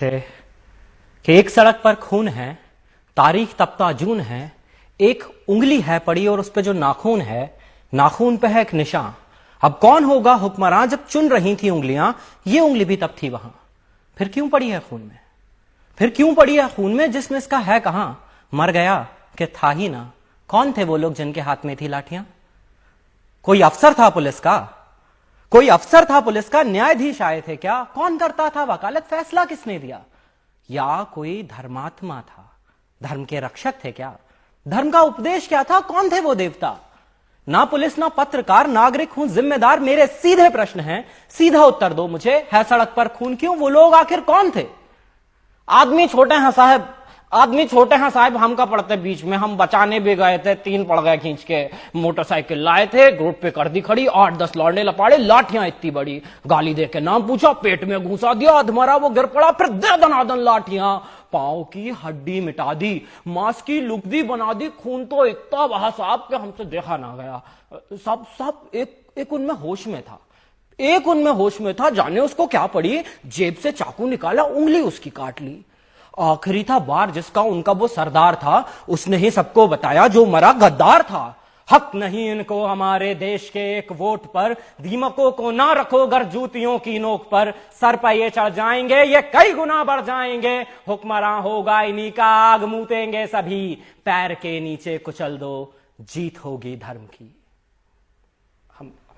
थे कि एक सड़क पर खून है, तारीख तपता जून है, एक उंगली है पड़ी और उस पे जो नाखून है, नाखून पे है एक निशान। अब कौन होगा हुक्मरान? जब चुन रही थी उंगलियां, ये उंगली भी तब थी वहां। फिर क्यों पड़ी है खून में? फिर क्यों पड़ी है खून में जिसमें इसका है कहां? मर गया कि था ही ना। कौन थे वो लोग जिनके हाथ में थी लाठियां? कोई अफसर था पुलिस का? कोई अफसर था पुलिस का? न्यायाधीश आए थे क्या? कौन करता था वकालत? फैसला किसने दिया? या कोई धर्मात्मा था? धर्म के रक्षक थे क्या? धर्म का उपदेश क्या था? कौन थे वो देवता? ना पुलिस, ना पत्रकार, नागरिक हूं जिम्मेदार। मेरे सीधे प्रश्न हैं, सीधा उत्तर दो मुझे। है सड़क पर खून क्यों? वो लोग आखिर कौन थे? आदमी छोटे हैं साहब, आदमी छोटे हैं साहब, हमका पड़ते बीच में। हम बचाने भी गए थे, 3 पड़ गए खींच के। मोटरसाइकिल लाए थे, रोड पे कर दी खड़ी, 8-10 लौंडे लपाड़े, लाठियां इतनी बड़ी। गाली दे के नाम पूछा, पेट में घुसा दिया, अधमरा वो गिर पड़ा, फिर दे दनादन लाठियां। पांव की हड्डी मिटा दी, मांस की लुगदी बना दी। खून तो इतना बहा साहब के हमसे देखा ना गया। सब एक उनमें होश में था, एक उनमें होश में था। जाने उसको क्या पड़ी, जेब से चाकू निकाला, उंगली उसकी काट ली। आखिरी था बार जिसका, उनका वो सरदार था, उसने ही सबको बताया जो मरा गद्दार था। हक नहीं इनको हमारे देश के एक वोट पर, दीमकों को ना रखो गर जूतियों की नोक पर। सर पर ये चढ़ जाएंगे, ये कई गुना बढ़ जाएंगे। हुक्मरान होगा इन्हीं का, आग मूतेंगे सभी। पैर के नीचे कुचल दो, जीत होगी धर्म की।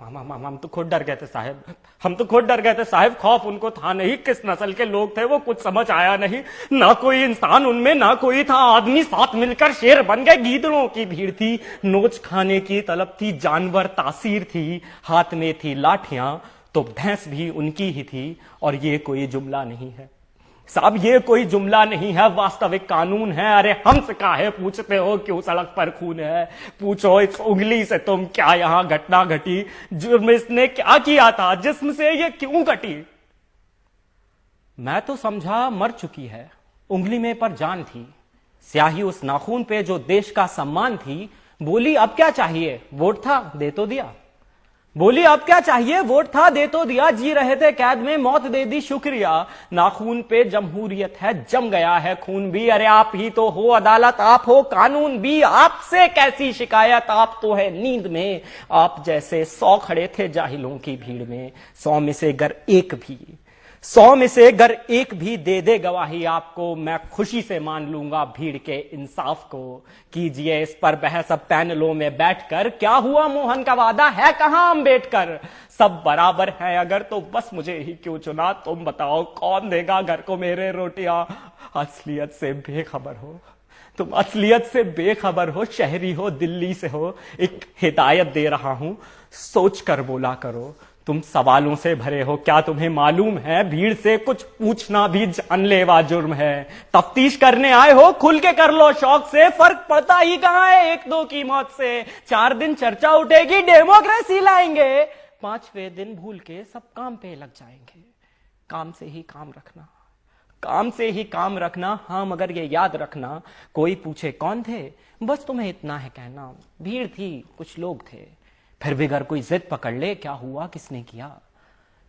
हम तो खुद डर गए थे साहब, हम तो खुद डर गए थे साहब। खौफ उनको था नहीं, किस नस्ल के लोग थे वो कुछ समझ आया नहीं। ना कोई इंसान उनमें, ना कोई था आदमी। साथ मिलकर शेर बन गए, गीदड़ों की भीड़ थी। नोच खाने की तलब थी, जानवर तासीर थी। हाथ में थी लाठियां तो भैंस भी उनकी ही थी। और ये कोई जुमला नहीं है साहब, ये कोई जुमला नहीं है, वास्तविक कानून है। अरे हमसे काहे पूछते हो क्यों सड़क पर खून है? पूछो इस उंगली से तुम क्या यहां घटना घटी? जुर्म इसने क्या किया था? जिस्म से ये क्यों कटी? मैं तो समझा मर चुकी है, उंगली में पर जान थी। स्याही उस नाखून पे जो देश का सम्मान थी। बोली अब क्या चाहिए? वोट था, दे तो दिया। बोली अब क्या चाहिए? वोट था, दे तो दिया। जी रहे थे कैद में, मौत दे दी, शुक्रिया। नाखून पे जमहूरियत है, जम गया है खून भी। अरे आप ही तो हो अदालत, आप हो कानून भी। आपसे कैसी शिकायत, आप तो है नींद में। आप जैसे 100 खड़े थे जाहिलों की भीड़ में। 100 में से अगर एक भी दे दे गवाही आपको, मैं खुशी से मान लूंगा भीड़ के इंसाफ को। कीजिए इस पर बहस अब पैनलों में बैठकर। क्या हुआ मोहन का वादा, है कहां अम्बेडकर? सब बराबर है अगर तो बस मुझे ही क्यों चुना? तुम बताओ कौन देगा घर को मेरे रोटियां? असलियत से बेखबर हो तुम, असलियत से बेखबर हो। शहरी हो, दिल्ली से हो, एक हिदायत दे रहा हूं, सोच कर बोला करो। तुम सवालों से भरे हो, क्या तुम्हें मालूम है भीड़ से कुछ पूछना भी जानलेवा जुर्म है? तफ्तीश करने आए हो, खुल के कर लो शौक से। फर्क पड़ता ही कहां है 1-2 की मौत से? 4 दिन चर्चा उठेगी, डेमोक्रेसी लाएंगे। 5वें दिन भूल के सब काम पे लग जाएंगे। काम से ही काम रखना, काम से ही काम रखना। हाँ मगर ये याद रखना, कोई पूछे कौन थे, बस तुम्हें इतना है कहना, भीड़ थी, कुछ लोग थे। फिर भी अगर कोई जिद पकड़ ले, क्या हुआ किसने किया?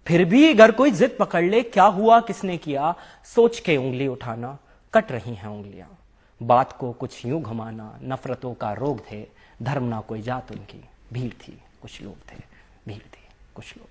फिर भी अगर कोई जिद पकड़ ले, क्या हुआ किसने किया? सोच के उंगली उठाना, कट रही हैं उंगलियां। बात को कुछ यूं घुमाना, नफरतों का रोग थे। धर्म ना कोई जात उनकी, भीड़ थी कुछ लोग थे, भीड़ थी कुछ लोग।